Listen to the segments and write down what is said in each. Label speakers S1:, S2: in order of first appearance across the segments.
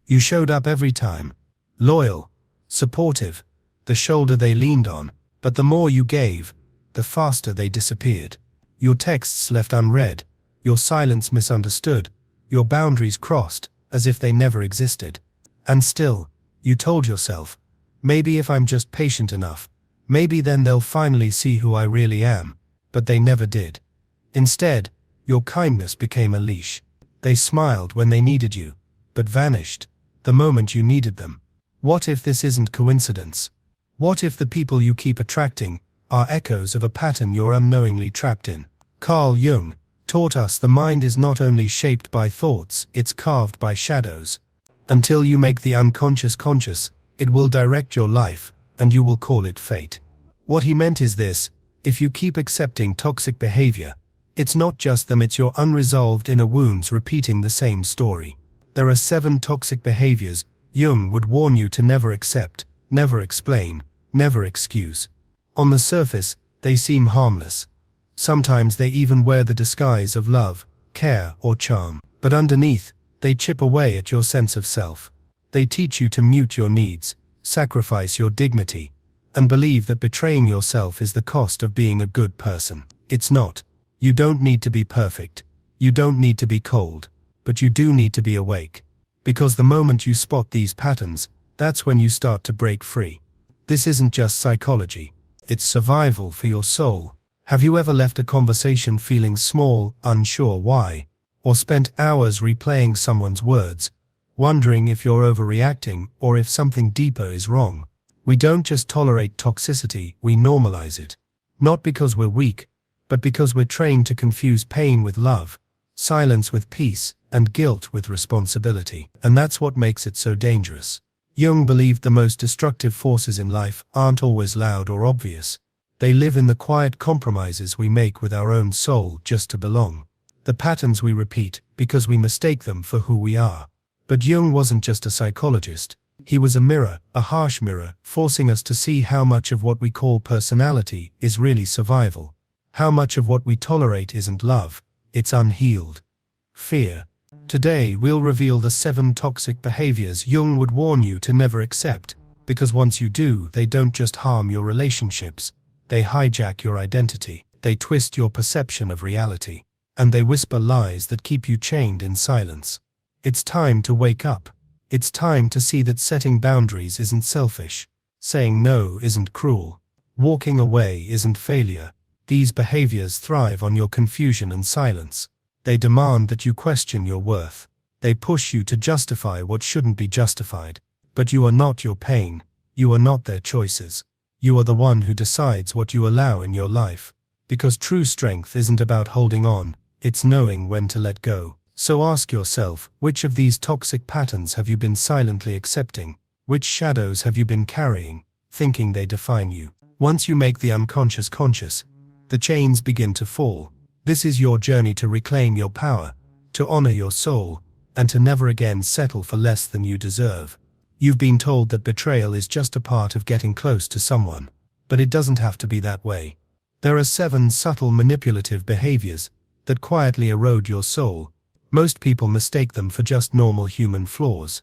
S1: You showed up every time. Loyal, supportive, the shoulder they leaned on, but the more you gave, the faster they disappeared. Your texts left unread, your silence misunderstood, your boundaries crossed, as if they never existed. And still, you told yourself, maybe if I'm just patient enough, maybe then they'll finally see who I really am. But they never did. Instead, your kindness became a leash. They smiled when they needed you, but vanished the moment you needed them. What if this isn't coincidence? What if the people you keep attracting are echoes of a pattern you're unknowingly trapped in? Carl Jung taught us the mind is not only shaped by thoughts, it's carved by shadows. Until you make the unconscious conscious, it will direct your life, and you will call it fate. What he meant is this: if you keep accepting toxic behavior, it's not just them, it's your unresolved inner wounds repeating the same story. There are 7 toxic behaviors Jung would warn you to never accept, never explain, never excuse. On the surface, they seem harmless. Sometimes they even wear the disguise of love, care, or charm. But underneath, they chip away at your sense of self. They teach you to mute your needs, sacrifice your dignity, and believe that betraying yourself is the cost of being a good person. It's not. You don't need to be perfect. You don't need to be cold. But you do need to be awake. Because the moment you spot these patterns, that's when you start to break free. This isn't just psychology. It's survival for your soul. Have you ever left a conversation feeling small, unsure why? Or spent hours replaying someone's words, wondering if you're overreacting or if something deeper is wrong? We don't just tolerate toxicity, we normalize it. Not because we're weak, but because we're trained to confuse pain with love, silence with peace, and guilt with responsibility. And that's what makes it so dangerous. Jung believed the most destructive forces in life aren't always loud or obvious. They live in the quiet compromises we make with our own soul just to belong. The patterns we repeat because we mistake them for who we are. But Jung wasn't just a psychologist. He was a mirror, a harsh mirror, forcing us to see how much of what we call personality is really survival. How much of what we tolerate isn't love, it's unhealed fear. Today we'll reveal the 7 toxic behaviors Jung would warn you to never accept, because once you do, they don't just harm your relationships, they hijack your identity, they twist your perception of reality, and they whisper lies that keep you chained in silence. It's time to wake up. It's time to see that setting boundaries isn't selfish, saying no isn't cruel, walking away isn't failure. These behaviors thrive on your confusion and silence. They demand that you question your worth. They push you to justify what shouldn't be justified. But you are not your pain. You are not their choices. You are the one who decides what you allow in your life. Because true strength isn't about holding on, it's knowing when to let go. So ask yourself, which of these toxic patterns have you been silently accepting? Which shadows have you been carrying, thinking they define you? Once you make the unconscious conscious, the chains begin to fall. This is your journey to reclaim your power, to honor your soul, and to never again settle for less than you deserve. You've been told that betrayal is just a part of getting close to someone, but it doesn't have to be that way. There are 7 subtle manipulative behaviors that quietly erode your soul. Most people mistake them for just normal human flaws.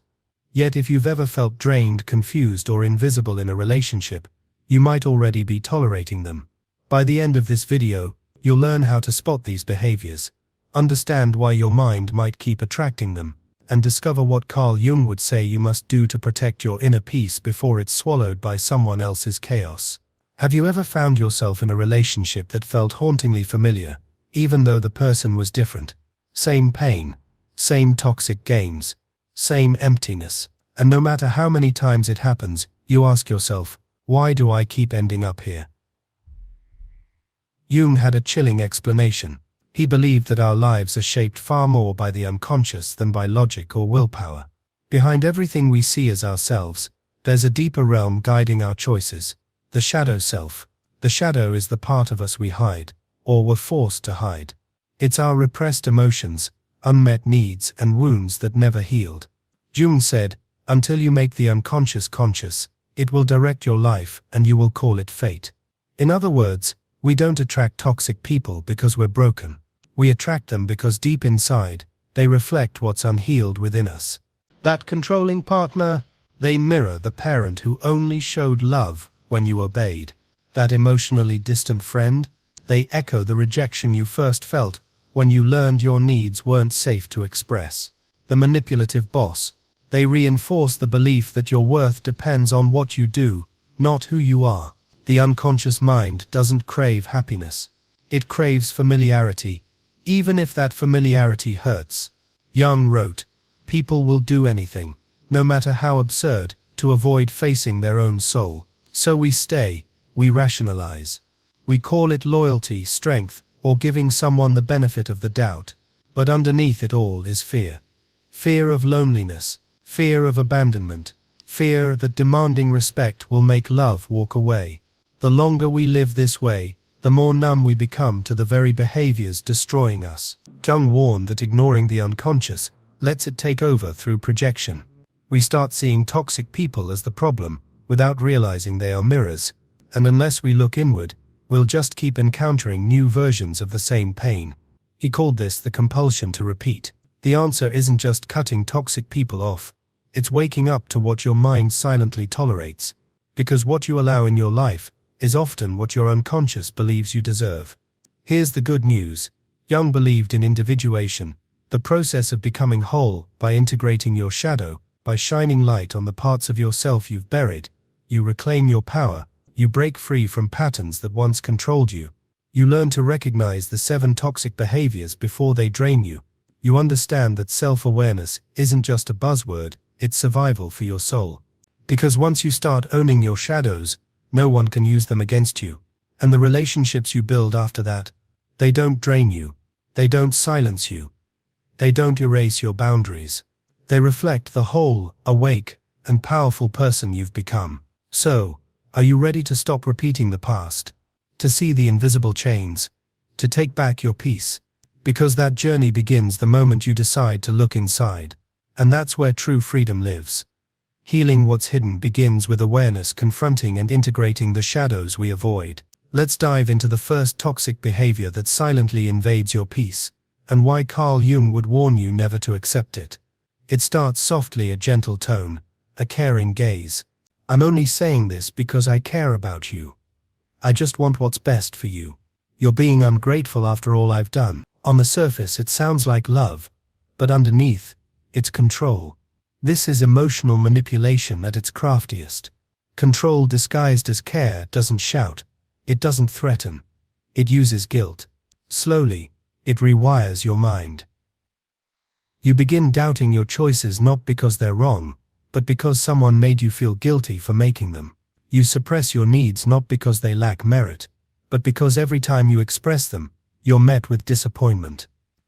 S1: Yet if you've ever felt drained, confused, or invisible in a relationship, you might already be tolerating them. By the end of this video, you'll learn how to spot these behaviors, understand why your mind might keep attracting them, and discover what Carl Jung would say you must do to protect your inner peace before it's swallowed by someone else's chaos. Have you ever found yourself in a relationship that felt hauntingly familiar, even though the person was different? Same pain, same toxic games, same emptiness. And no matter how many times it happens, you ask yourself, why do I keep ending up here? Jung had a chilling explanation. He believed that our lives are shaped far more by the unconscious than by logic or willpower. Behind everything we see as ourselves, there's a deeper realm guiding our choices, the shadow self. The shadow is the part of us we hide, or were forced to hide. It's our repressed emotions, unmet needs, and wounds that never healed. Jung said, until you make the unconscious conscious, it will direct your life and you will call it fate. In other words, we don't attract toxic people because we're broken. We attract them because deep inside, they reflect what's unhealed within us. That controlling partner, they mirror the parent who only showed love when you obeyed. That emotionally distant friend, they echo the rejection you first felt when you learned your needs weren't safe to express. The manipulative boss, they reinforce the belief that your worth depends on what you do, not who you are. The unconscious mind doesn't crave happiness. It craves familiarity, even if that familiarity hurts. Jung wrote, "People will do anything, no matter how absurd, to avoid facing their own soul. So we stay, we rationalize. We call it loyalty, strength, or giving someone the benefit of the doubt. But underneath it all is fear. Fear of loneliness, fear of abandonment, fear that demanding respect will make love walk away. The longer we live this way, the more numb we become to the very behaviors destroying us." Jung warned that ignoring the unconscious lets it take over through projection. We start seeing toxic people as the problem, without realizing they are mirrors, and unless we look inward, we'll just keep encountering new versions of the same pain. He called this the compulsion to repeat. The answer isn't just cutting toxic people off, it's waking up to what your mind silently tolerates, because what you allow in your life is often what your unconscious believes you deserve. Here's the good news. Jung believed in individuation, the process of becoming whole by integrating your shadow, by shining light on the parts of yourself you've buried. You reclaim your power, you break free from patterns that once controlled you. You learn to recognize the 7 toxic behaviors before they drain you. You understand that self-awareness isn't just a buzzword, it's survival for your soul. Because once you start owning your shadows, no one can use them against you. And the relationships you build after that, they don't drain you. They don't silence you. They don't erase your boundaries. They reflect the whole, awake, and powerful person you've become. So, are you ready to stop repeating the past? To see the invisible chains? To take back your peace? Because that journey begins the moment you decide to look inside. And that's where true freedom lives. Healing what's hidden begins with awareness, confronting and integrating the shadows we avoid. Let's dive into the first toxic behavior that silently invades your peace, and why Carl Jung would warn you never to accept it. It starts softly, a gentle tone, a caring gaze. "I'm only saying this because I care about you. I just want what's best for you. You're being ungrateful after all I've done." On the surface it sounds like love, but underneath, it's control. This is emotional manipulation at its craftiest. Control disguised as care doesn't shout. It doesn't threaten. It uses guilt. Slowly, it rewires your mind. You begin doubting your choices not because they're wrong, but because someone made you feel guilty for making them. You suppress your needs not because they lack merit, but because every time you express them, you're met with disappointment.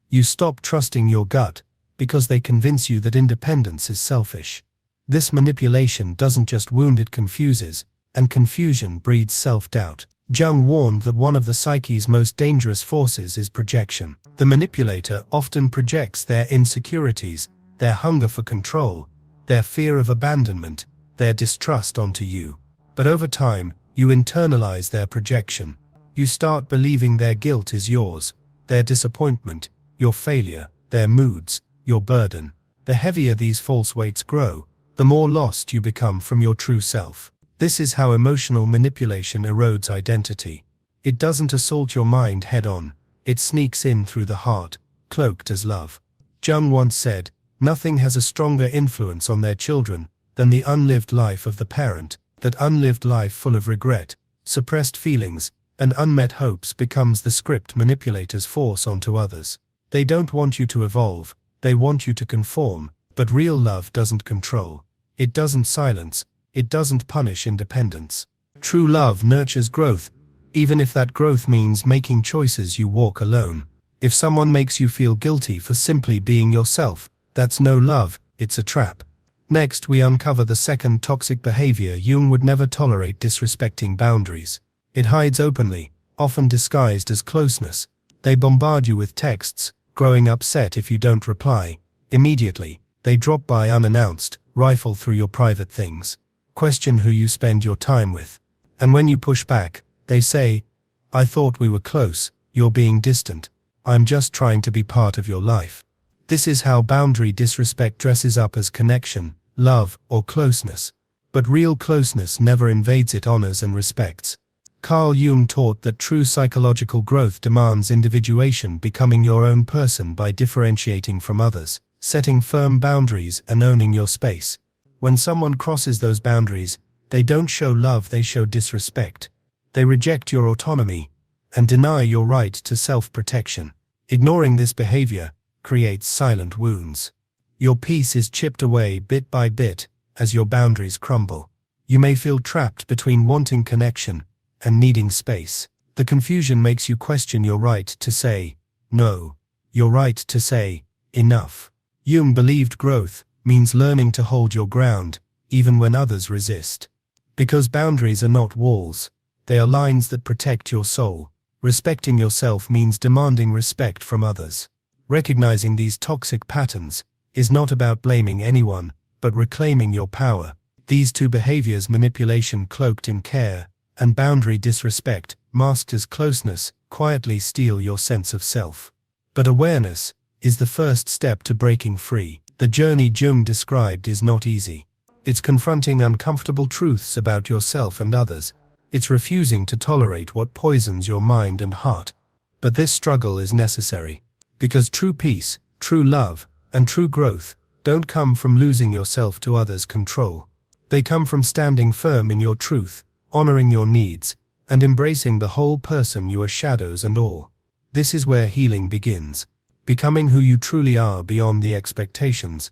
S1: You stop trusting your gut, because they convince you that independence is selfish. This manipulation doesn't just wound, it confuses, and confusion breeds self-doubt. Jung warned that one of the psyche's most dangerous forces is projection. The manipulator often projects their insecurities, their hunger for control, their fear of abandonment, their distrust onto you. But over time, you internalize their projection. You start believing their guilt is yours, their disappointment, your failure, their moods, your burden. The heavier these false weights grow, the more lost you become from your true self. This is how emotional manipulation erodes identity. It doesn't assault your mind head-on. It sneaks in through the heart, cloaked as love. Jung once said, "Nothing has a stronger influence on their children than the unlived life of the parent. That unlived life full of regret, suppressed feelings, and unmet hopes becomes the script manipulators force onto others. They don't want you to evolve, they want you to conform, but real love doesn't control. It doesn't silence, it doesn't punish independence. True love nurtures growth, even if that growth means making choices you walk alone. If someone makes you feel guilty for simply being yourself, that's no love, it's a trap." Next, we uncover the second toxic behavior Jung would never tolerate: disrespecting boundaries. It hides openly, often disguised as closeness. They bombard you with texts, growing upset if you don't reply. Immediately, they drop by unannounced, rifle through your private things, question who you spend your time with. And when you push back, they say, "I thought we were close, you're being distant. I'm just trying to be part of your life." This is how boundary disrespect dresses up as connection, love, or closeness. But real closeness never invades, it honors and respects. Carl Jung taught that true psychological growth demands individuation, becoming your own person by differentiating from others, setting firm boundaries, and owning your space. When someone crosses those boundaries, they don't show love, they show disrespect. They reject your autonomy and deny your right to self-protection. Ignoring this behavior creates silent wounds. Your peace is chipped away bit by bit as your boundaries crumble. You may feel trapped between wanting connection and needing space. The confusion makes you question your right to say no, your right to say enough. Jung believed growth means learning to hold your ground, even when others resist. Because boundaries are not walls, they are lines that protect your soul. Respecting yourself means demanding respect from others. Recognizing these toxic patterns is not about blaming anyone, but reclaiming your power. These two behaviors, manipulation cloaked in care, and boundary disrespect, masked as closeness, quietly steal your sense of self. But awareness is the first step to breaking free. The journey Jung described is not easy. It's confronting uncomfortable truths about yourself and others. It's refusing to tolerate what poisons your mind and heart. But this struggle is necessary. Because true peace, true love, and true growth don't come from losing yourself to others' control. They come from standing firm in your truth, honoring your needs, and embracing the whole person you are, shadows and all. This is where healing begins. Becoming who you truly are beyond the expectations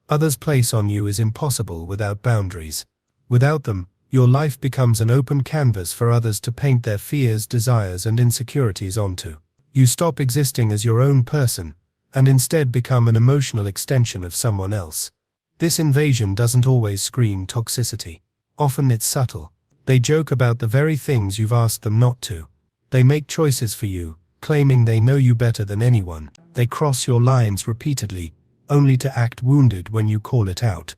S1: others place on you is impossible without boundaries. Without them, your life becomes an open canvas for others to paint their fears, desires, and insecurities onto. You stop existing as your own person, and instead become an emotional extension of someone else. This invasion doesn't always scream toxicity. Often it's subtle. They joke about the very things you've asked them not to. They make choices for you, claiming they know you better than anyone. They cross your lines repeatedly, only to act wounded when you call it out.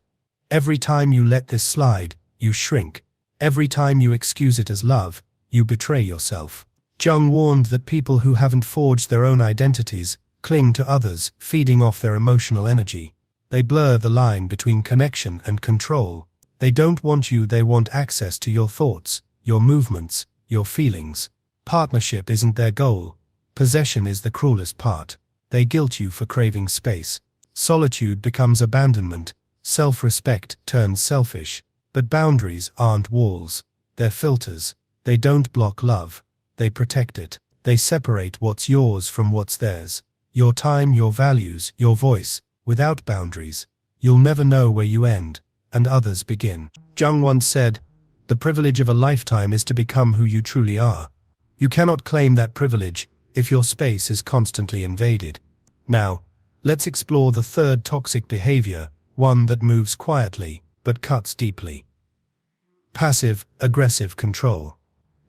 S1: Every time you let this slide, you shrink. Every time you excuse it as love, you betray yourself. Jung warned that people who haven't forged their own identities cling to others, feeding off their emotional energy. They blur the line between connection and control. They don't want you, they want access to your thoughts, your movements, your feelings. Partnership isn't their goal. Possession is the cruelest part. They guilt you for craving space. Solitude becomes abandonment. Self-respect turns selfish. But boundaries aren't walls. They're filters. They don't block love. They protect it. They separate what's yours from what's theirs. Your time, your values, your voice. Without boundaries, you'll never know where you end and others begin. Jung once said, "The privilege of a lifetime is to become who you truly are." You cannot claim that privilege if your space is constantly invaded. Now, let's explore the third toxic behavior, one that moves quietly but cuts deeply. Passive, aggressive control.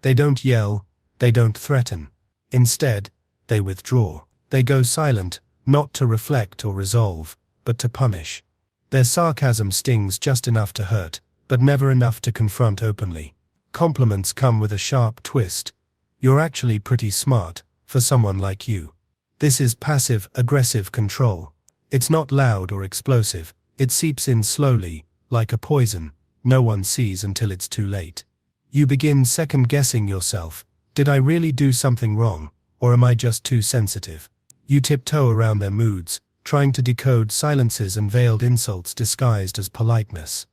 S1: They don't yell, they don't threaten. Instead, they withdraw. They go silent, not to reflect or resolve, but to punish. Their sarcasm stings just enough to hurt, but never enough to confront openly. Compliments come with a sharp twist. You're actually pretty smart, for someone like you. This is passive, aggressive control. It's not loud or explosive. It seeps in slowly, like a poison. No one sees until it's too late. You begin second-guessing yourself. Did I really do something wrong, or am I just too sensitive? You tiptoe around their moods, trying to decode silences and veiled insults disguised as politeness.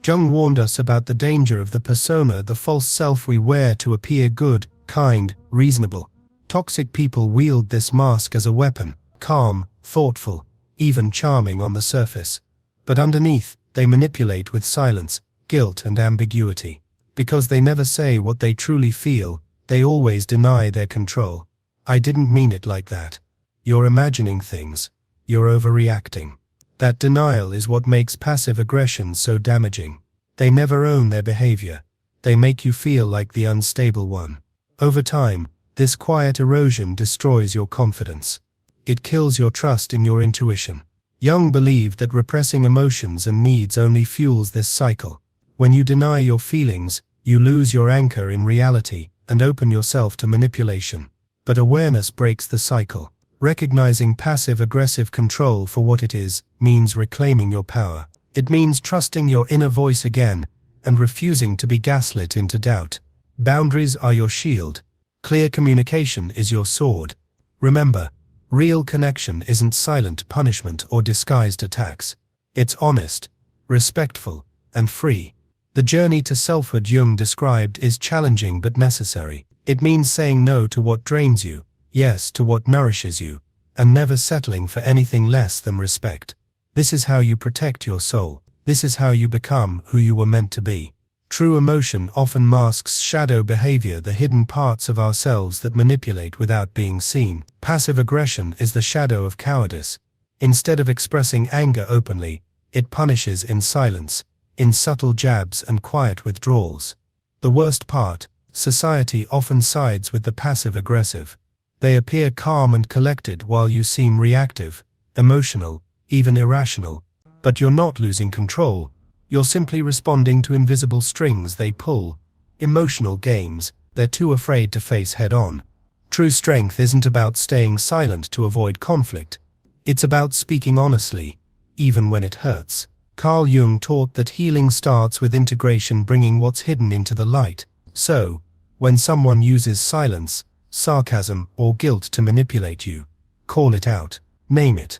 S1: Jung warned us about the danger of the persona, the false self we wear to appear good, kind, reasonable. Toxic people wield this mask as a weapon, calm, thoughtful, even charming on the surface. But underneath, they manipulate with silence, guilt, and ambiguity. Because they never say what they truly feel, they always deny their control. "I didn't mean it like that. You're imagining things. You're overreacting." That denial is what makes passive aggression so damaging. They never own their behavior. They make you feel like the unstable one. Over time, this quiet erosion destroys your confidence. It kills your trust in your intuition. Jung believed that repressing emotions and needs only fuels this cycle. When you deny your feelings, you lose your anchor in reality and open yourself to manipulation. But awareness breaks the cycle. Recognizing passive-aggressive control for what it is means reclaiming your power. It means trusting your inner voice again and refusing to be gaslit into doubt. Boundaries are your shield. Clear communication is your sword. Remember, real connection isn't silent punishment or disguised attacks. It's honest, respectful, and free. The journey to selfhood Jung described is challenging but necessary. It means saying no to what drains you, yes to what nourishes you, and never settling for anything less than respect. This is how you protect your soul. This is how you become who you were meant to be. True emotion often masks shadow behavior, the hidden parts of ourselves that manipulate without being seen. Passive aggression is the shadow of cowardice. Instead of expressing anger openly, it punishes in silence, in subtle jabs and quiet withdrawals. The worst part, society often sides with the passive-aggressive. They appear calm and collected while you seem reactive, emotional, even irrational. But you're not losing control. You're simply responding to invisible strings they pull. Emotional games they're too afraid to face head-on. True strength isn't about staying silent to avoid conflict. It's about speaking honestly, even when it hurts. Carl Jung taught that healing starts with integration, bringing what's hidden into the light. So, when someone uses silence, sarcasm, or guilt to manipulate you, call it out. Name it.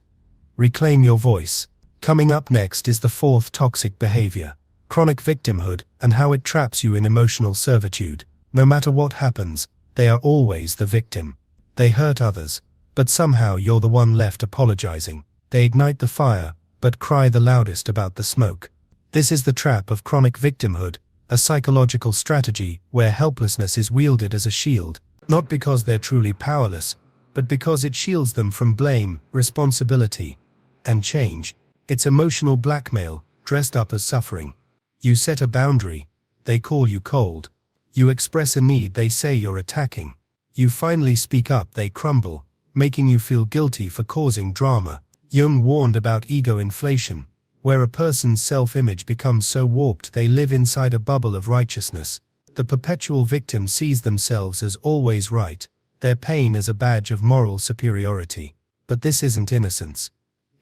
S1: Reclaim your voice. Coming up next is the fourth toxic behavior, chronic victimhood, and how it traps you in emotional servitude. No matter what happens, they are always the victim. They hurt others, but somehow you're the one left apologizing. They ignite the fire, but cry the loudest about the smoke. This is the trap of chronic victimhood, a psychological strategy where helplessness is wielded as a shield, not because they're truly powerless, but because it shields them from blame, responsibility, and change. It's emotional blackmail, dressed up as suffering. You set a boundary, they call you cold. You express a need, they say you're attacking. You finally speak up, they crumble, making you feel guilty for causing drama. Jung warned about ego inflation, where a person's self-image becomes so warped they live inside a bubble of righteousness. The perpetual victim sees themselves as always right, their pain as a badge of moral superiority. But this isn't innocence.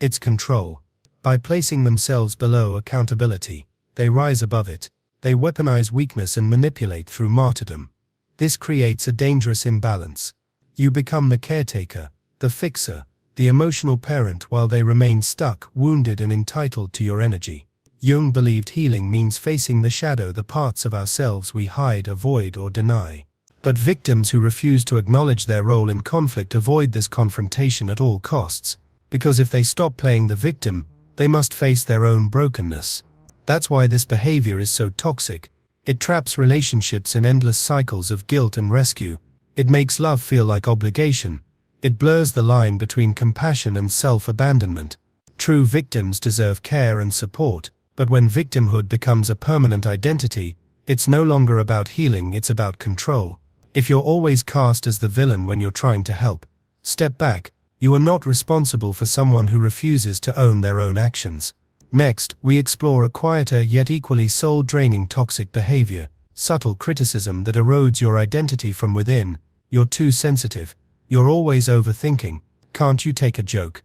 S1: It's control. By placing themselves below accountability, they rise above it. They weaponize weakness and manipulate through martyrdom. This creates a dangerous imbalance. You become the caretaker, the fixer, the emotional parent while they remain stuck, wounded and entitled to your energy. Jung believed healing means facing the shadow, the parts of ourselves we hide, avoid or deny. But victims who refuse to acknowledge their role in conflict avoid this confrontation at all costs, because if they stop playing the victim, they must face their own brokenness. That's why this behavior is so toxic. It traps relationships in endless cycles of guilt and rescue. It makes love feel like obligation. It blurs the line between compassion and self-abandonment. True victims deserve care and support, but when victimhood becomes a permanent identity, it's no longer about healing, it's about control. If you're always cast as the villain when you're trying to help, step back. You are not responsible for someone who refuses to own their own actions. Next, we explore a quieter yet equally soul-draining toxic behavior, subtle criticism that erodes your identity from within. You're too sensitive. You're always overthinking. Can't you take a joke?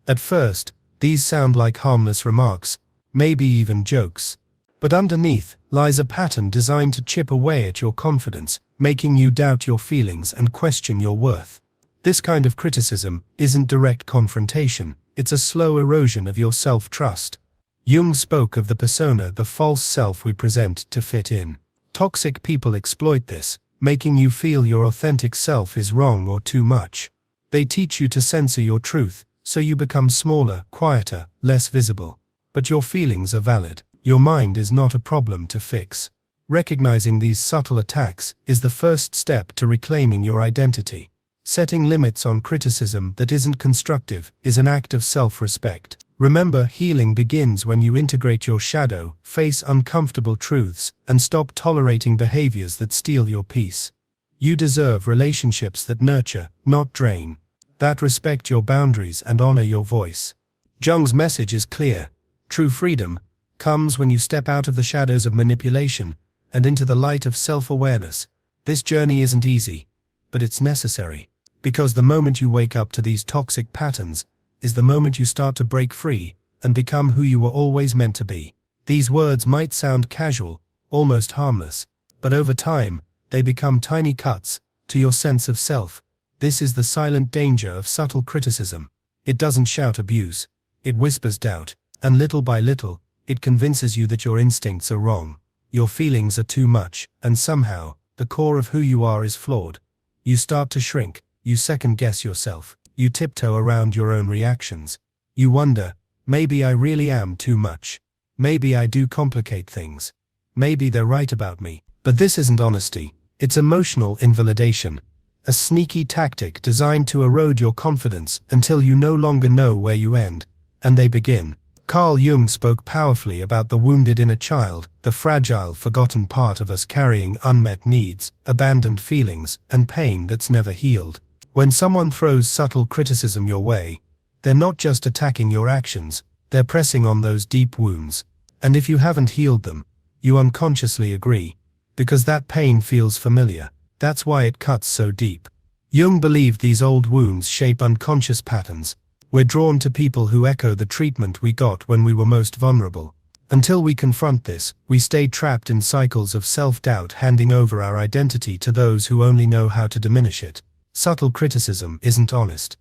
S1: At first, these sound like harmless remarks, maybe even jokes. But underneath lies a pattern designed to chip away at your confidence, making you doubt your feelings and question your worth. This kind of criticism isn't direct confrontation, it's a slow erosion of your self-trust. Jung spoke of the persona, the false self we present to fit in. Toxic people exploit this, making you feel your authentic self is wrong or too much. They teach you to censor your truth, so you become smaller, quieter, less visible. But your feelings are valid. Your mind is not a problem to fix. Recognizing these subtle attacks is the first step to reclaiming your identity. Setting limits on criticism that isn't constructive is an act of self-respect. Remember, healing begins when you integrate your shadow, face uncomfortable truths, and stop tolerating behaviors that steal your peace. You deserve relationships that nurture, not drain, that respect your boundaries and honor your voice. Jung's message is clear. True freedom comes when you step out of the shadows of manipulation and into the light of self-awareness. This journey isn't easy, but it's necessary. Because the moment you wake up to these toxic patterns is the moment you start to break free and become who you were always meant to be. These words might sound casual, almost harmless, but over time, they become tiny cuts to your sense of self. This is the silent danger of subtle criticism. It doesn't shout abuse. It whispers doubt, and little by little, it convinces you that your instincts are wrong, your feelings are too much, and somehow, the core of who you are is flawed. You start to shrink, you second-guess yourself, you tiptoe around your own reactions. You wonder, maybe I really am too much. Maybe I do complicate things. Maybe they're right about me. But this isn't honesty, it's emotional invalidation. A sneaky tactic designed to erode your confidence until you no longer know where you end, and they begin. Carl Jung spoke powerfully about the wounded inner child, the fragile, forgotten part of us carrying unmet needs, abandoned feelings, and pain that's never healed. When someone throws subtle criticism your way, they're not just attacking your actions, they're pressing on those deep wounds. And if you haven't healed them, you unconsciously agree, because that pain feels familiar. That's why it cuts so deep. Jung believed these old wounds shape unconscious patterns. We're drawn to people who echo the treatment we got when we were most vulnerable. Until we confront this, we stay trapped in cycles of self-doubt, handing over our identity to those who only know how to diminish it. Subtle criticism isn't honest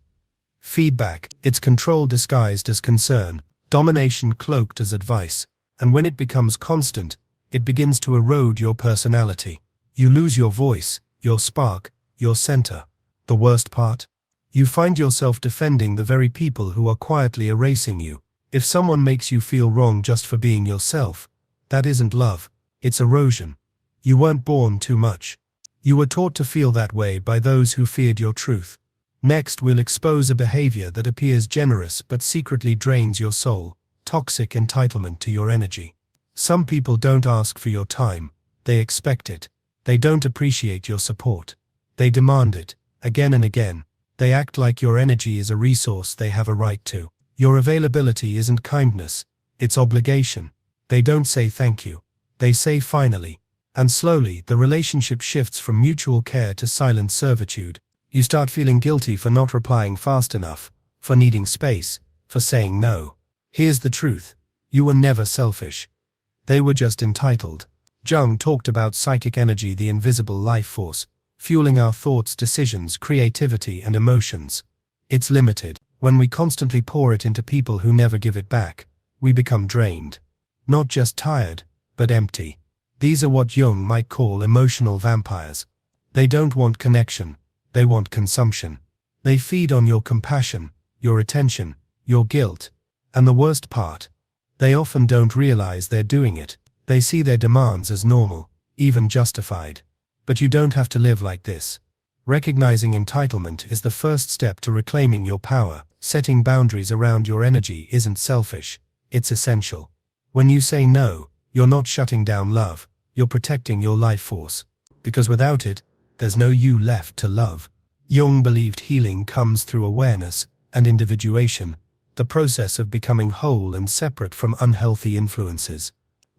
S1: feedback, it's control disguised as concern, domination cloaked as advice, and when it becomes constant, it begins to erode your personality. You lose your voice, your spark, your center. The worst part? You find yourself defending the very people who are quietly erasing you. If someone makes you feel wrong just for being yourself, that isn't love, it's erosion. You weren't born too much. You were taught to feel that way by those who feared your truth. Next, we'll expose a behavior that appears generous but secretly drains your soul, toxic entitlement to your energy. Some people don't ask for your time, they expect it. They don't appreciate your support. They demand it, again and again. They act like your energy is a resource they have a right to. Your availability isn't kindness, it's obligation. They don't say thank you. They say finally. And slowly, the relationship shifts from mutual care to silent servitude. You start feeling guilty for not replying fast enough, for needing space, for saying no. Here's the truth. You were never selfish. They were just entitled. Jung talked about psychic energy, the invisible life force, fueling our thoughts, decisions, creativity, and emotions. It's limited. When we constantly pour it into people who never give it back, we become drained. Not just tired, but empty. These are what Jung might call emotional vampires. They don't want connection. They want consumption. They feed on your compassion, your attention, your guilt. And the worst part, they often don't realize they're doing it. They see their demands as normal, even justified. But you don't have to live like this. Recognizing entitlement is the first step to reclaiming your power. Setting boundaries around your energy isn't selfish, it's essential. When you say no, you're not shutting down love, you're protecting your life force. Because without it, there's no you left to love. Jung believed healing comes through awareness and individuation, the process of becoming whole and separate from unhealthy influences.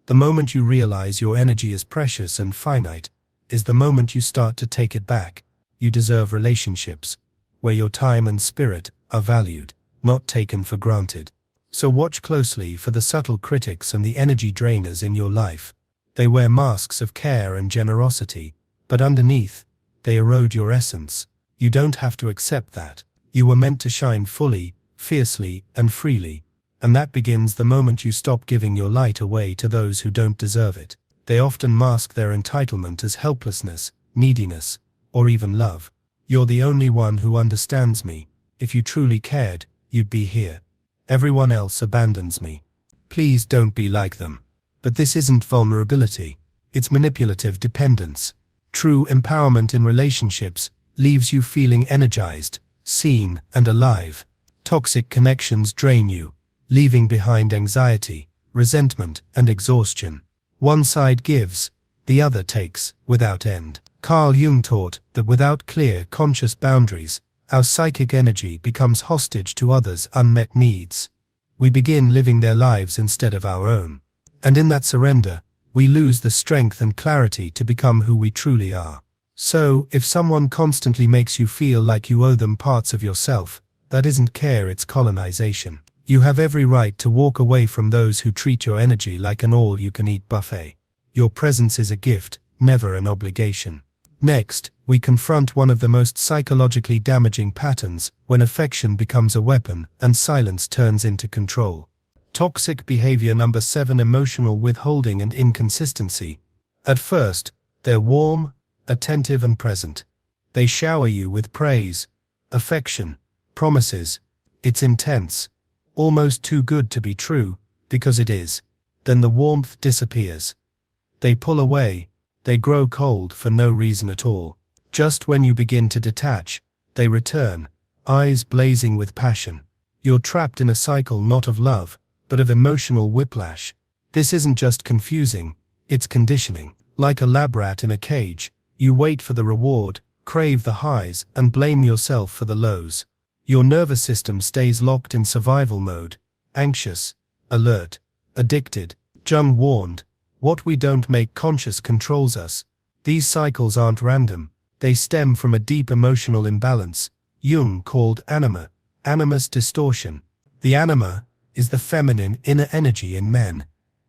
S1: The moment you realize your energy is precious and finite, is the moment you start to take it back. You deserve relationships where your time and spirit are valued, not taken for granted. So watch closely for the subtle critics and the energy drainers in your life. They wear masks of care and generosity, but underneath, they erode your essence. You don't have to accept that. You were meant to shine fully, fiercely, and freely. And that begins the moment you stop giving your light away to those who don't deserve it. They often mask their entitlement as helplessness, neediness, or even love. You're the only one who understands me. If you truly cared, you'd be here. Everyone else abandons me. Please don't be like them. But this isn't vulnerability. It's manipulative dependence. True empowerment in relationships leaves you feeling energized, seen, and alive. Toxic connections drain you, leaving behind anxiety, resentment, and exhaustion. One side gives, the other takes, without end. Carl Jung taught that without clear, conscious boundaries, our psychic energy becomes hostage to others' unmet needs. We begin living their lives instead of our own. And in that surrender, we lose the strength and clarity to become who we truly are. So, if someone constantly makes you feel like you owe them parts of yourself, that isn't care, it's colonization. You have every right to walk away from those who treat your energy like an all-you-can-eat buffet. Your presence is a gift, never an obligation. Next, we confront one of the most psychologically damaging patterns, when affection becomes a weapon and silence turns into control. Toxic behavior number 7: emotional withholding and inconsistency. At first, they're warm, attentive and present. They shower you with praise, affection, promises. It's intense, almost too good to be true, because it is. Then the warmth disappears. They pull away. They grow cold for no reason at all. Just when you begin to detach, they return, eyes blazing with passion. You're trapped in a cycle not of love, but of emotional whiplash. This isn't just confusing, it's conditioning. Like a lab rat in a cage, you wait for the reward, crave the highs, and blame yourself for the lows. Your nervous system stays locked in survival mode, anxious, alert, addicted. Jung warned, what we don't make conscious controls us. These cycles aren't random, they stem from a deep emotional imbalance, Jung called anima, animus distortion. The anima is the feminine inner energy in men.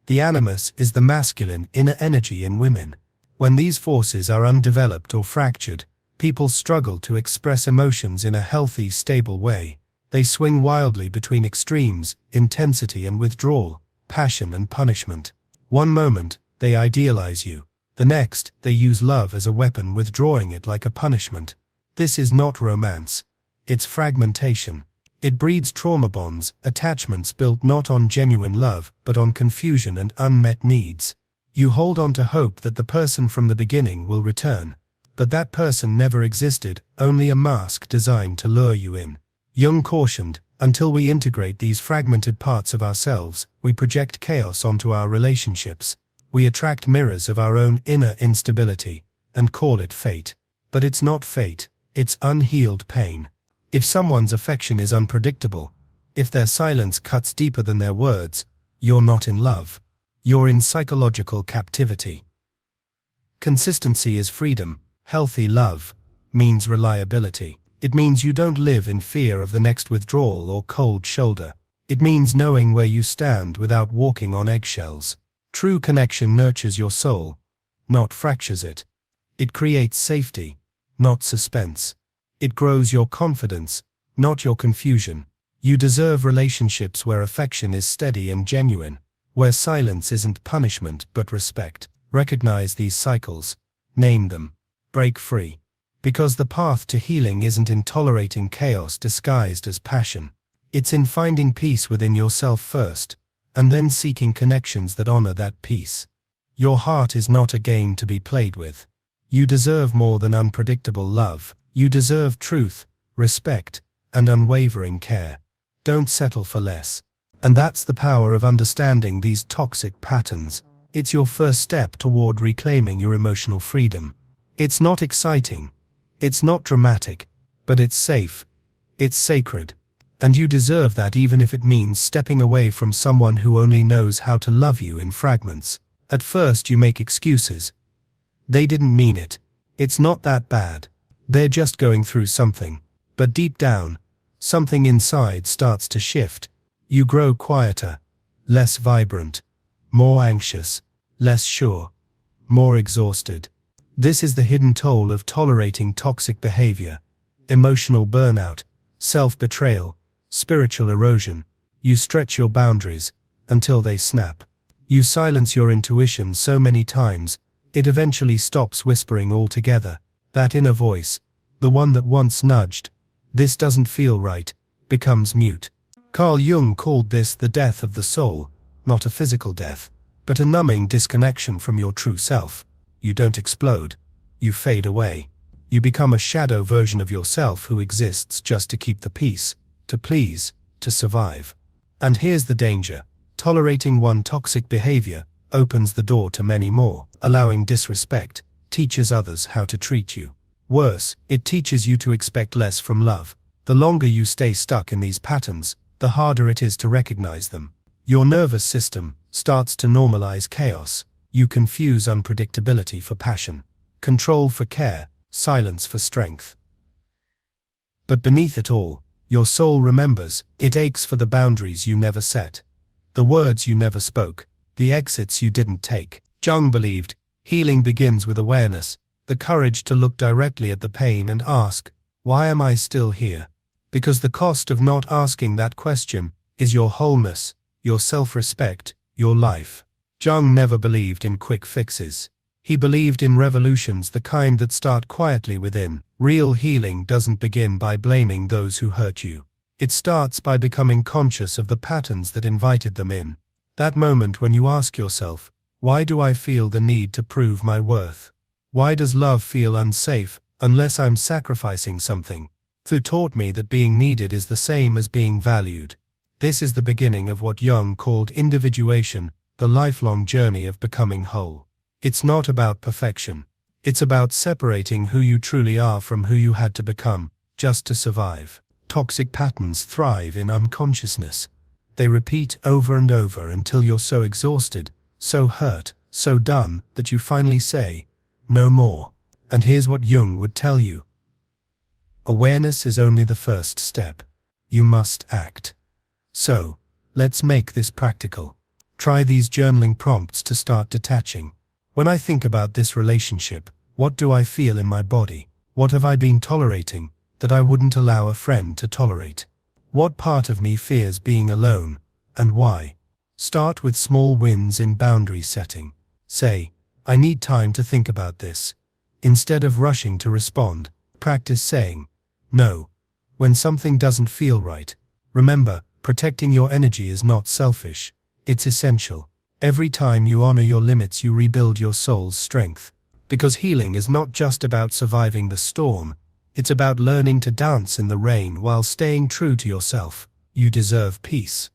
S1: The animus is the masculine inner energy in women. When these forces are undeveloped or fractured, people struggle to express emotions in a healthy, stable way. They swing wildly between extremes, intensity and withdrawal, passion and punishment. One moment, they idealize you. The next, they use love as a weapon, withdrawing it like a punishment. This is not romance. It's fragmentation. It breeds trauma bonds, attachments built not on genuine love, but on confusion and unmet needs. You hold on to hope that the person from the beginning will return. But that person never existed, only a mask designed to lure you in. Jung cautioned, until we integrate these fragmented parts of ourselves, we project chaos onto our relationships. We attract mirrors of our own inner instability, and call it fate. But it's not fate, it's unhealed pain. If someone's affection is unpredictable, if their silence cuts deeper than their words, you're not in love. You're in psychological captivity. Consistency is freedom. Healthy love means reliability. It means you don't live in fear of the next withdrawal or cold shoulder. It means knowing where you stand without walking on eggshells. True connection nurtures your soul, not fractures it. It creates safety, not suspense. It grows your confidence, not your confusion. You deserve relationships where affection is steady and genuine, where silence isn't punishment but respect. Recognize these cycles. Name them. Break free. Because the path to healing isn't in tolerating chaos disguised as passion. It's in finding peace within yourself first, and then seeking connections that honor that peace. Your heart is not a game to be played with. You deserve more than unpredictable love. You deserve truth, respect, and unwavering care. Don't settle for less. And that's the power of understanding these toxic patterns. It's your first step toward reclaiming your emotional freedom. It's not exciting. It's not dramatic. But it's safe. It's sacred. And you deserve that, even if it means stepping away from someone who only knows how to love you in fragments. At first you make excuses. They didn't mean it. It's not that bad. They're just going through something. But deep down, something inside starts to shift. You grow quieter, less vibrant, more anxious, less sure, more exhausted. This is the hidden toll of tolerating toxic behavior. Emotional burnout, self-betrayal, spiritual erosion. You stretch your boundaries until they snap. You silence your intuition so many times, it eventually stops whispering altogether. That inner voice, the one that once nudged, "This doesn't feel right," becomes mute. Carl Jung called this the death of the soul, not a physical death, but a numbing disconnection from your true self. You don't explode. You fade away. You become a shadow version of yourself who exists just to keep the peace, to please, to survive. And here's the danger. Tolerating one toxic behavior opens the door to many more. Allowing disrespect teaches others how to treat you. Worse, it teaches you to expect less from love. The longer you stay stuck in these patterns, the harder it is to recognize them. Your nervous system starts to normalize chaos. You confuse unpredictability for passion, control for care, silence for strength. But beneath it all, your soul remembers, it aches for the boundaries you never set, the words you never spoke, the exits you didn't take. Jung believed, healing begins with awareness, the courage to look directly at the pain and ask, why am I still here? Because the cost of not asking that question is your wholeness, your self-respect, your life. Jung never believed in quick fixes. He believed in revolutions, the kind that start quietly within. Real healing doesn't begin by blaming those who hurt you. It starts by becoming conscious of the patterns that invited them in. That moment when you ask yourself, why do I feel the need to prove my worth? Why does love feel unsafe unless I'm sacrificing something? Who taught me that being needed is the same as being valued? This is the beginning of what Jung called individuation, the lifelong journey of becoming whole. It's not about perfection. It's about separating who you truly are from who you had to become, just to survive. Toxic patterns thrive in unconsciousness. They repeat over and over until you're so exhausted, so hurt, so done, that you finally say, no more. And here's what Jung would tell you. Awareness is only the first step. You must act. So, let's make this practical. Try these journaling prompts to start detaching. When I think about this relationship, what do I feel in my body? What have I been tolerating that I wouldn't allow a friend to tolerate? What part of me fears being alone, and why? Start with small wins in boundary setting. Say, I need time to think about this. Instead of rushing to respond, practice saying, no, when something doesn't feel right. Remember, protecting your energy is not selfish. It's essential. Every time you honor your limits, you rebuild your soul's strength. Because healing is not just about surviving the storm, it's about learning to dance in the rain while staying true to yourself. You deserve peace.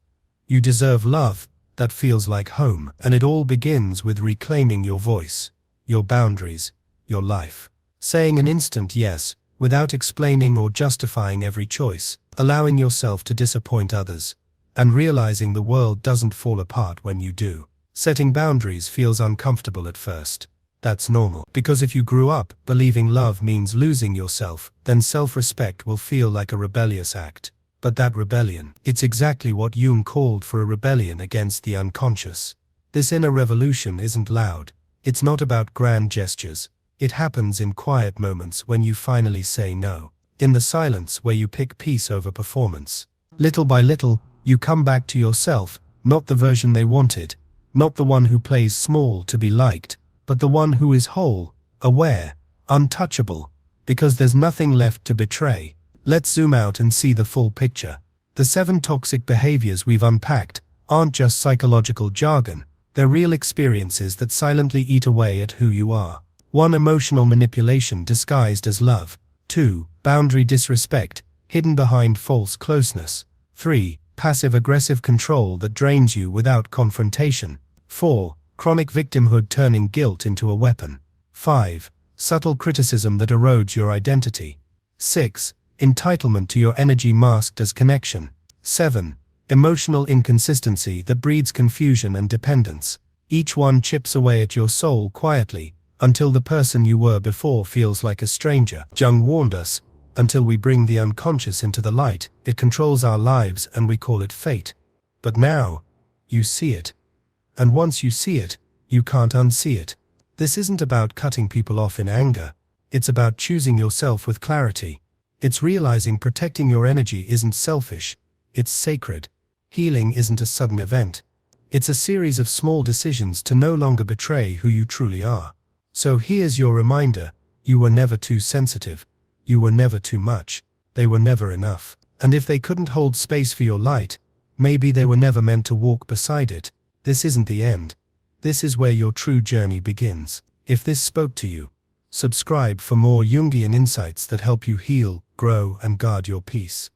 S1: You deserve love that feels like home, and it all begins with reclaiming your voice, your boundaries, your life. Saying an instant yes, without explaining or justifying every choice, allowing yourself to disappoint others, and realizing the world doesn't fall apart when you do. Setting boundaries feels uncomfortable at first. That's normal. Because if you grew up believing love means losing yourself, then self-respect will feel like a rebellious act. But that rebellion, it's exactly what Jung called for, a rebellion against the unconscious. This inner revolution isn't loud. It's not about grand gestures. It happens in quiet moments when you finally say no. In the silence where you pick peace over performance. Little by little, you come back to yourself, not the version they wanted, not the one who plays small to be liked, but the one who is whole, aware, untouchable, because there's nothing left to betray. Let's zoom out and see the full picture. The 7 toxic behaviors we've unpacked aren't just psychological jargon, they're real experiences that silently eat away at who you are. 1. Emotional manipulation disguised as love. 2. Boundary disrespect, hidden behind false closeness. 3. Passive-aggressive control that drains you without confrontation. 4. Chronic victimhood turning guilt into a weapon. 5. Subtle criticism that erodes your identity. 6. Entitlement to your energy masked as connection. 7. Emotional inconsistency that breeds confusion and dependence. Each one chips away at your soul quietly, until the person you were before feels like a stranger. Jung warned us, until we bring the unconscious into the light, it controls our lives and we call it fate. But now, you see it. And once you see it, you can't unsee it. This isn't about cutting people off in anger. It's about choosing yourself with clarity. It's realizing protecting your energy isn't selfish. It's sacred. Healing isn't a sudden event. It's a series of small decisions to no longer betray who you truly are. So here's your reminder. You were never too sensitive. You were never too much. They were never enough. And if they couldn't hold space for your light, maybe they were never meant to walk beside it. This isn't the end. This is where your true journey begins. If this spoke to you, subscribe for more Jungian insights that help you heal, grow, and guard your peace.